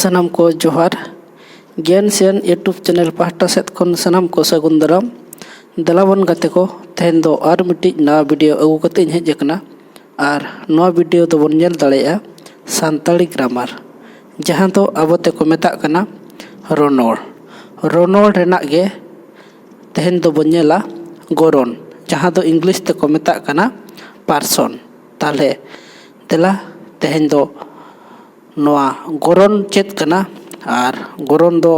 सनाम को जोहार ज्ञान सेन यूट्यूब चैनल पाहटा सेद खन सनाम को सगुन दाराम दलाबन गाते को तेहन दो आर मिट्टी नवा वीडियो अगू कते हेज अकना और नवा वीडियो दो बन नेल दाड़ेया सान्ताली ग्रामार जहां दो आबोते को मेता कना रोनोल रोनोल रेना गे तेहन दो बन नेला गोरन जहां दो इंग्लिश ते को मेता कना पार्सन ताले तेला तेहन दो नवा गोरन चेत कना और गोरन दो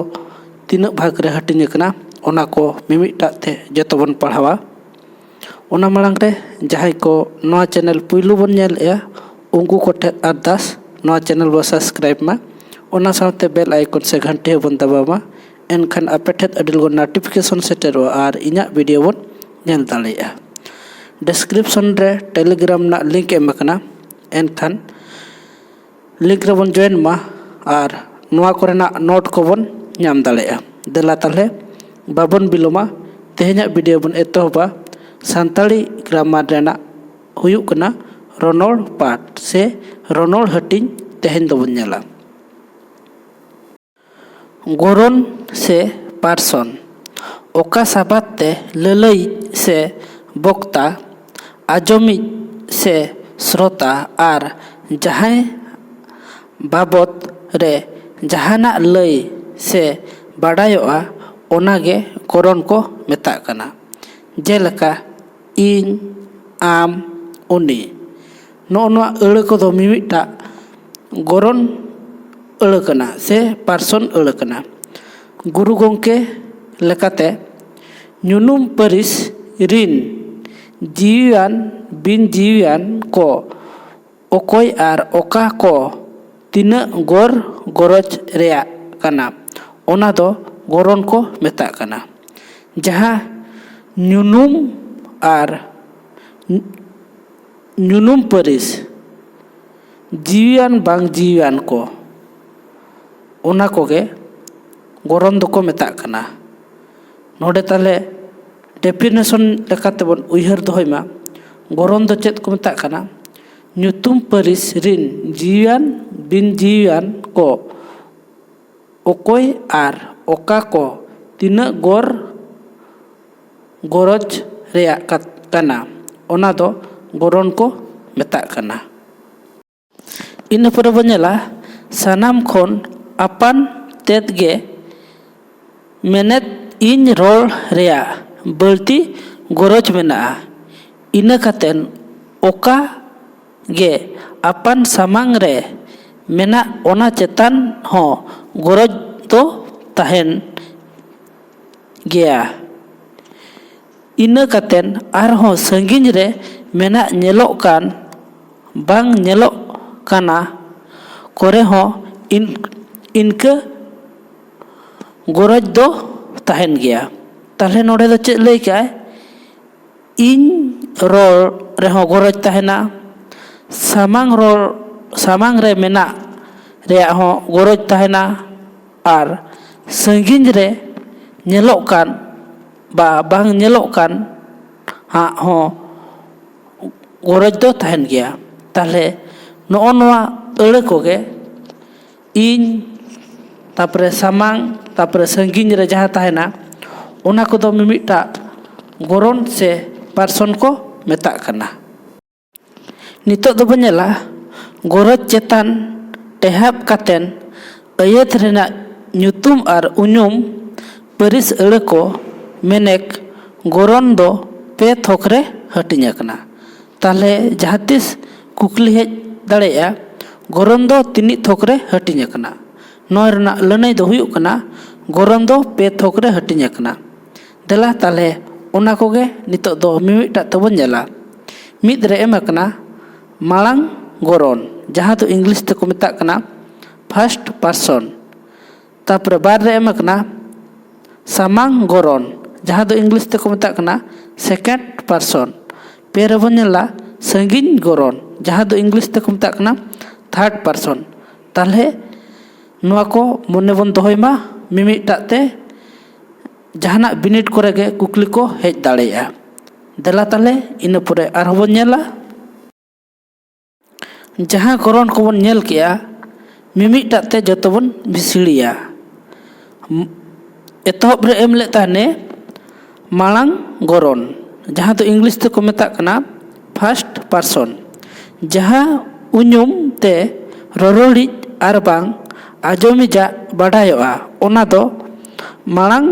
तीन भाग रे हटिंग कना ओना को मिमिटा ते जतो बन पढ़ावा ओना मांग रे जहां को नवा चैनल पुइलु बन नेल या उनको को ठे अरदास नवा चैनल बो सब्सक्राइब मा ओना साथे बेल आइकन से घंटे बन दबावा एनखान अपेठेत अडिल गो नोटिफिकेशन सेटेरो और इना वीडियो बन नेल दाड़ेया डिस्क्रिप्शन रे टेलीग्राम ना लिंक एम कना एनखान लिंक रे बन जॉइन मा और नवा कोरेना नोट को बन नाम दाड़ेया देला ताले बाबन बिलोमा तेहना वीडियो बन एतोबा सान्ताली ग्रामार रेना हुयु कना रोनोल पाठ से रोनोल हटिंग तेहन दो बन नेला गोरन से पार्सन ओका साबात ते ललई से बक्ता आजमी से श्रोता और जहां बाबत रे जहाना लई से बाडायोआ ओनागे गोरन को मेता कना जेलका इन आम उनी नोआ अड़ को दो मिमिटा गोरन अड़ कना से पार्सन अड़ कना गुरु गोंके लेकाते नुनुम परिस रिन जीवान बिन जीवान को ओकोय आर ओका को तीना गोर गोरज रेया कना ओना दो गोरन को मेता कना जहां नुनुम आर नुनुम परिस जीवान बांग जीवान को ओना कोगे गोरन दो को मेता कना नोडे ताले डेफिनेशन लेकाते बन उयहर दोहयमा गोरन दो चेत को मेता कना ᱧᱩᱛᱩᱢ ᱯᱟᱹᱨᱤᱥ ᱨᱤᱱ ᱡᱤᱣᱤᱭᱟᱱ ᱵᱤᱱ ᱡᱤᱣᱤᱭᱟᱱ ᱠᱚ ᱚᱠᱚᱭ ᱟᱨ ᱚᱠᱟ ᱠᱚ ᱛᱤᱱᱟᱹᱜ ᱜᱚᱨ ᱜᱚᱨᱚᱡᱽ ᱨᱮᱭᱟᱜ ᱠᱟᱱᱟ ᱚᱱᱟ ᱫᱚ ᱜᱚᱨᱚᱱ ᱠᱚ ᱢᱮᱛᱟᱜ ᱠᱟᱱᱟ ᱤᱱᱟᱹ ᱯᱚᱨᱮ ᱵᱚᱱ ᱧᱮᱞᱟ ᱥᱟᱱᱟᱢ ᱠᱷᱚᱱ ᱟᱯᱟᱱ ᱛᱮᱫ ᱜᱮ ᱢᱮᱱᱮᱫ ᱤᱧ ᱨᱚᱲ ᱨᱮᱭᱟᱜ ᱵᱟᱹᱲᱛᱤ ᱜᱚᱨᱚᱡᱽ ᱢᱮᱱᱟᱜᱼᱟ ᱤᱱᱟᱹ ᱠᱟᱛᱮᱱ ओका गे अपन सामांग रे मेना ओना चेतान हो गोरज तो तहन गया इना कतेन आर हो संगिन रे मेना नेलो कान बांग नेलो काना कोरे हो इनके गोरज दो तहन गया ताले नोडे दो चेत लई काय इन रोल रे हो गोरज तहना सामांग रे मेना रे हो गोरज तहना और संगिन रे नेलो कान बा बांग नेलो कान हा हो गोरज दो तहन गया ताले नो नोआ अड़ कोगे इन तापरे सामांग तापरे संगिन रे जहां तहना ओना को दो मिमिटा गोरन से पार्सन को मेता कना नितो दो बनेला गोरज चेतान टेहाब कातेन अयत रेना ᱧᱩᱛᱩᱢ और उनुम परिस अड़ को मेनेक गोरन दो पे थोकरे हटिंग कना ताले जहातिस कुकली हेज दाड़ेया गोरन दो तिनी थोकरे हटिंग कना नोय रेना लनई दो हुयु कना गोरन दो पे थोकरे हटिंग कना देला ताले ओना कोगे नितो दो मिमिटा तबन नेला मिद रे एम कना मालांग गोरन जहां तो इंग्लिश ते को मेता कना फर्स्ट पर्सन तापर बार रे एम कना सामांग गोरन जहां तो इंग्लिश ते को मेता कना सेकंड पर्सन पे रे बन नेला संगिन गोरन जहां तो इंग्लिश ते को मेता कना थर्ड पर्सन ताले नोआ को मने बन दोहयमा मिमिटा ते जहाना बिनिट करे गे कुकली को हेज दाड़ेया देला ताले इन पुरे आर बन नेला जहां गोरन को बन नेल किया मिमिटाग ते जतो बन बिसिड़िया एतहब रे एम लेता ने मालांग गरन जहाँ तो इंग्लिश ते को मेता कना फर्स्ट पर्सन जहाँ उनुम ते ररोड़ी आर बांग आजोमिजा बाडायोआ ओना दो मालांग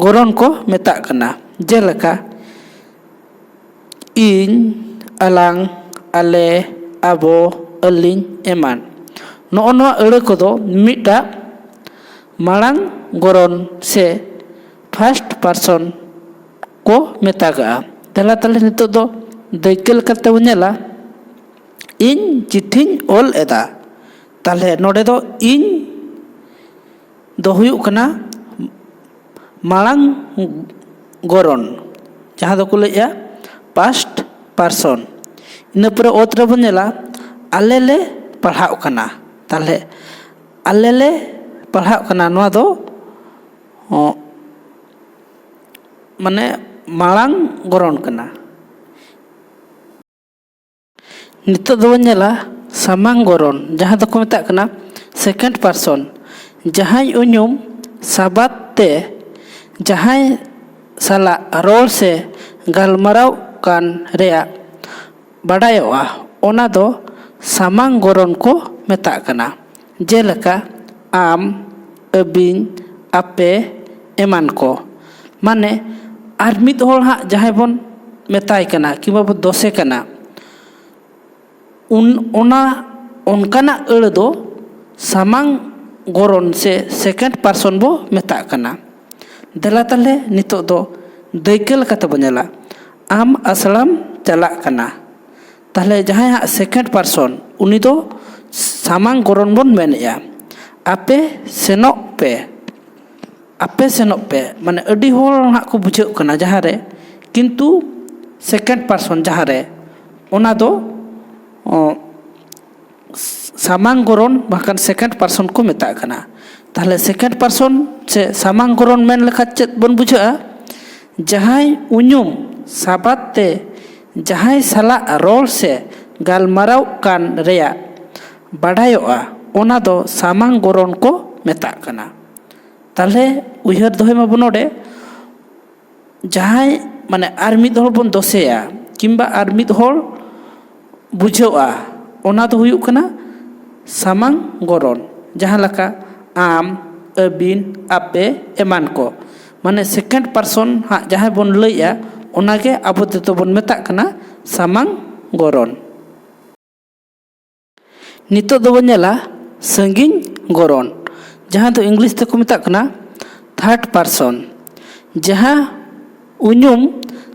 गरन को मेता कना जेलका इन अलांग आले आबो अलिंग एमान नोआ अड़े को दो मिटा मालांग गरन से फर्स्ट पर्सन को मेतागा तेला तले नितो दो दैकेल करते बनेला इन चिट्ठिन ओल एदा ताले नोडे दो इन दो हुयुग कना मालांग गरन जहाँ दो को लैया फर्स्ट पर्सन इना पर ओतरे बनेला आले ले पढ़ाव कना ताले आले ले पढ़ाव कना नोआ दो माने मालांग गरन कना नितो दो बनेला सामांग गरन जहाँ दो को मेता कना सेकेंड पर्सन जहाँ उनुम साबात ते जहाँ साला रोल से गालमराव कान रेया बाडायोआ ओना दो सामांग गरन को मेता कना जेलका आम अबिन आपे एमान को माने आर मिद होल हाँ जहाँ बन मेताय कना कि बाबो दोसे कना ओना ओनकाना अड़ दो सामांग गरन से सेकेंड पर्सन बो मेता कना देला ताले नितो दो दैकेल कते बनेला आम असलम चला कना ताले जहाँ हाँ सेकेंड पर्सन उनी दो सामांग गरन बन मेनेया आपे सेनोक पे माने अडी होल हाँ को बुझाव कना जहाँ रे किंतु सेकेंड पर्सन जहाँ रे ओना दो सामांग गरन बाकान सेकेंड पर्सन को मेता कना ताले सेकेंड पर्सन से सामांग गरन मेन लेखा चेत बन बुझा जहाँ उनुम साबात ते जहाँ साला रोल से गालमराव कान रेया बाडायोआ ओना दो सामांग गरन को मेता कना ताले उहर दोहे माबो नोडे जहाँ माने आर मिद होल बन दोसेया किंबा आर मिद होल बुझावा ओना दो हुयुग कना सामांग गरन जहाँ लका आम अबिन आपे एमान को माने सेकेंड पर्सन हाँ जहाँ बन लैया ओनागे आबो तेतो बन मेता कना सामांग गरन नितो दो बनेला संगिन गरन जहाँ तो इंग्लिश ते को मेता कना थर्ड पर्सन जहाँ उनुम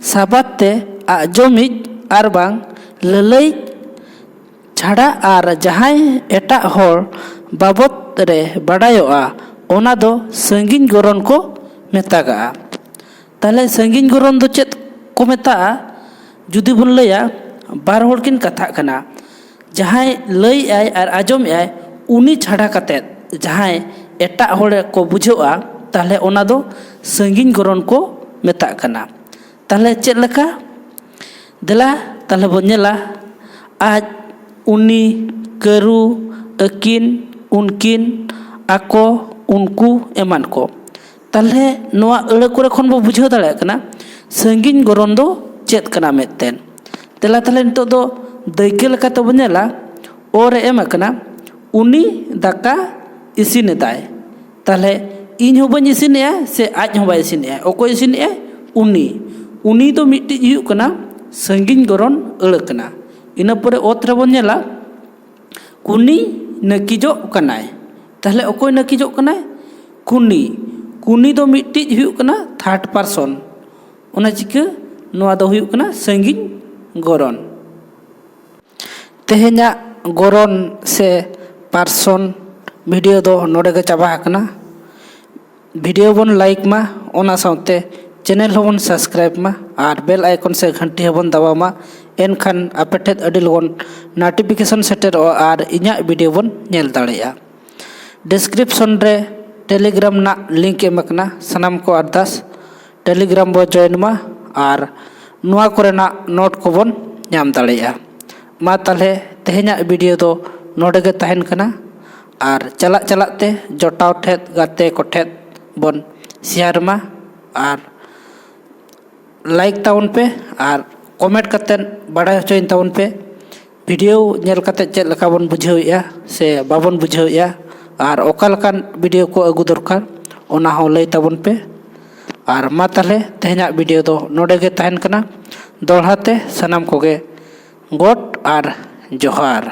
साबात ते आजोमिज आर बांग ललई छाड़ा आर जहाँ एटा होल बाबत रे बाडायोआ ओना दो संगिन गरन को मेतागा ताले संगिन गरन दो चेत को मेता जुदी बन लैया बार होल किन कथा कना जहाँ लई आय आर आजम आय उनी छाड़ा कते जहाँ एटा होल को बुझावा ताले ओना दो संगिन गरन को मेता कना ताले चेत लेका देला ताले बनेला आज उनी करू अकिन उनकिन आको उनको एमान को ताले नोआ अड़े कोरे खन बो बुझाव दाड़े कना संगिन गरन दो चेत कना मेतेन तेला ताले नितो दो दैके लेका तो बनेला ओरे एम कना उनी दाका इसिनेदाय ताले इन हो बन इसिने से आज हो बाय इसिने ओको इसिने उनी तो मिट्टी हुयुग कना संगिन गरन अड़ कना इना परे ओतरे बन नेला कुनी नकिजो कनाय ताले ओकोय नकिजो कनाय कुनी दो मिट्टी हुयुग कना थर्ड पर्सन ओना चिका नोआ दो हुयुग कना संगिन गरन तेहेना गरन से पर्सन वीडियो दो नोडे गे चाबा कना वीडियो बन लाइक मा ओना साउते चैनल होबन सब्सक्राइब मा और बेल आइकन से घंटी होबन दबा मा एनखान आपेठे अडी लगन नोटिफिकेशन सेटर और इन्या वीडियो बन नेल दाड़ेया डिस्क्रिप्शन रे टेलीग्राम ना लिंक एमकना सनाम को अरदास टेलीग्राम बो जॉइन मा और नुआ कोरेना नोट को बन नाम दाड़ेया मा ताले तेहेना वीडियो दो नोडे गे तहन कना ᱟᱨ ᱪᱟᱞᱟᱜ ᱪᱟᱞᱟᱜ ᱛᱮ ᱡᱚᱴᱟᱣ ᱴᱷᱮᱡ ᱜᱟᱛᱮ ᱠᱚᱴᱷᱮᱡ ᱵᱚᱱ ᱥᱮᱭᱟᱨ ᱢᱟ ᱟᱨ ᱞᱟᱭᱤᱠ ᱛᱟᱵᱚᱱ ᱯᱮ ᱟᱨ ᱠᱚᱢᱮᱱᱴ ᱠᱟᱛᱮᱫ ᱵᱟᱲᱟᱭ ᱦᱚᱪᱚᱧ ᱛᱟᱵᱚᱱ ᱯᱮ ᱵᱷᱤᱰᱤᱭᱳ ᱧᱮᱞ ᱠᱟᱛᱮᱫ ᱪᱮᱫ ᱞᱮᱠᱟ ᱵᱚᱱ ᱵᱩᱡᱷᱟᱹᱣᱮᱫᱼᱟ ᱥᱮ ᱵᱟᱵᱚᱱ ᱵᱩᱡᱷᱟᱹᱣᱮᱫᱼᱟ ᱟᱨ ᱚᱠᱟ ᱞᱮᱠᱟᱱ ᱵᱷᱤᱰᱤᱭᱳ ᱠᱚ ᱟᱹᱜᱩ ᱫᱚᱨᱠᱟর ᱚᱱᱟ ᱦᱚᱸ ᱞᱟᱹᱭ ᱛᱟᱵᱚᱱ ᱯᱮ ᱟᱨ ᱢᱟ ᱛᱟᱦᱞᱮ ᱛᱮᱦᱮᱧᱟᱜ ᱵᱷᱤᱰᱤᱭᱳ ᱫᱚ ᱱᱚᱰᱮ ᱜᱮ ᱛᱟᱦᱮᱱ ᱠᱟᱱᱟ ᱫᱚᱦᱲᱟ ᱛᱮ ᱥᱟᱱᱟᱢ ᱠᱚᱜᱮ ᱜᱚᱰ ᱟᱨ ᱡᱚᱦᱟᱨ